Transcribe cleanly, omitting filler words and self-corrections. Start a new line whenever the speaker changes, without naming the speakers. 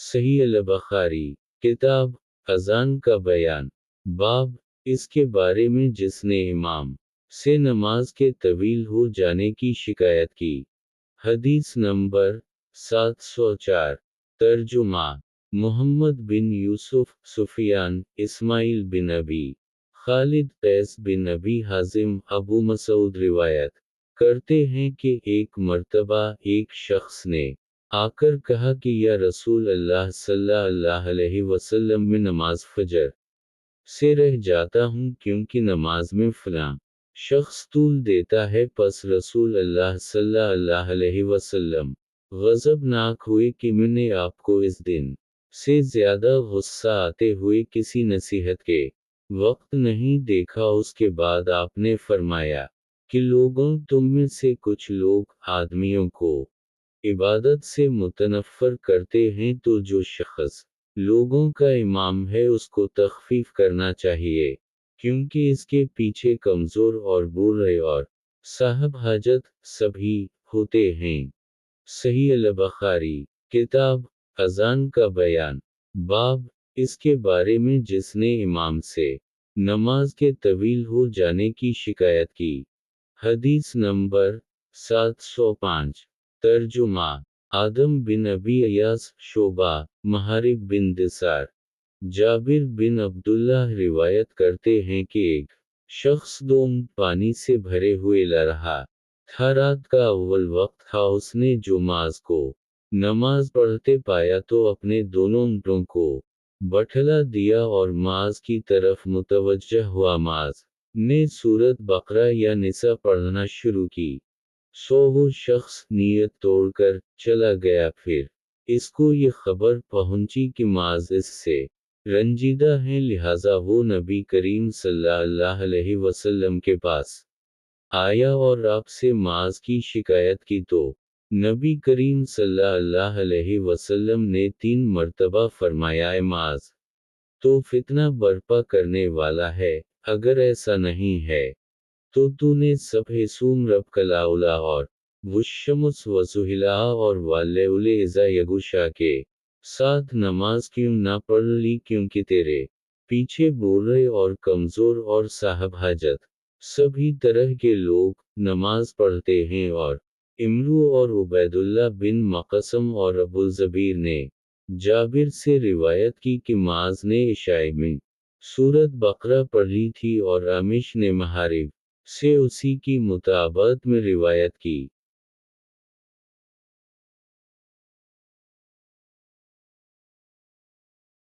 صحیح البخاری، کتاب اذان کا بیان، باب اس کے بارے میں جس نے امام سے نماز کے طویل ہو جانے کی شکایت کی۔ حدیث نمبر 704۔ ترجمہ محمد بن یوسف، سفیان، اسماعیل بن ابی خالد، قیس بن ابی حازم، ابو مسعود روایت کرتے ہیں کہ ایک مرتبہ ایک شخص نے آ کر کہا کہ یا رسول اللہ صلی اللہ علیہ وسلم، میں نماز فجر سے رہ جاتا ہوں کیونکہ نماز میں فلاں شخص طول دیتا ہے۔ پس رسول اللہ صلی اللہ علیہ وسلم غضبناک ہوئے کہ میں نے آپ کو اس دن سے زیادہ غصہ آتے ہوئے کسی نصیحت کے وقت نہیں دیکھا۔ اس کے بعد آپ نے فرمایا کہ لوگوں، تم میں سے کچھ لوگ آدمیوں کو عبادت سے متنفر کرتے ہیں، تو جو شخص لوگوں کا امام ہے اس کو تخفیف کرنا چاہیے، کیونکہ اس کے پیچھے کمزور اور بوڑھے اور صاحب حاجت سبھی ہوتے ہیں۔ صحیح البخاری، کتاب اذان کا بیان، باب اس کے بارے میں جس نے امام سے نماز کے طویل ہو جانے کی شکایت کی۔ حدیث نمبر 705۔ ترجمہ آدم بن ابی ایاس، شعبہ، محارب بن دثار، جابر بن عبداللہ روایت کرتے ہیں کہ ایک شخص دو اونٹ پانی سے بھرے ہوئے لا رہا تھا۔ رات کا اول وقت تھا۔ اس نے جو ماذ کو نماز پڑھتے پایا تو اپنے دونوں اونٹوں کو بٹھلا دیا اور ماذ کی طرف متوجہ ہوا۔ ماذ نے سورۃ بقرہ یا نساء پڑھنا شروع کی۔ سو وہ شخص نیت توڑ کر چلا گیا۔ پھر اس کو یہ خبر پہنچی کہ ماذ اس سے رنجیدہ ہیں، لہٰذا وہ نبی کریم صلی اللہ علیہ وسلم کے پاس آیا اور آپ سے ماذ کی شکایت کی، تو نبی کریم صلی اللہ علیہ وسلم نے 3 مرتبہ فرمایا، اے ماذ، تو فتنہ برپا کرنے والا ہے، اگر ایسا نہیں ہے تو نے سبح سوم رب کلاؤلا اور والشمس وضحیہا اور واللیل اذا یغشا کے ساتھ نماز کیوں نہ پڑھ لی؟ کیونکہ تیرے پیچھے بوڑھے اور کمزور اور صاحب حاجت سبھی طرح کے لوگ نماز پڑھتے ہیں۔ اور امرو اور عبید اللہ بن مقسم اور ابو الزبیر نے جابر سے روایت کی کہ ماذ نے عشاء میں سورۃ بقرہ پڑھی تھی، اور عامش نے محارب سے اسی کی مطابقت میں روایت کی۔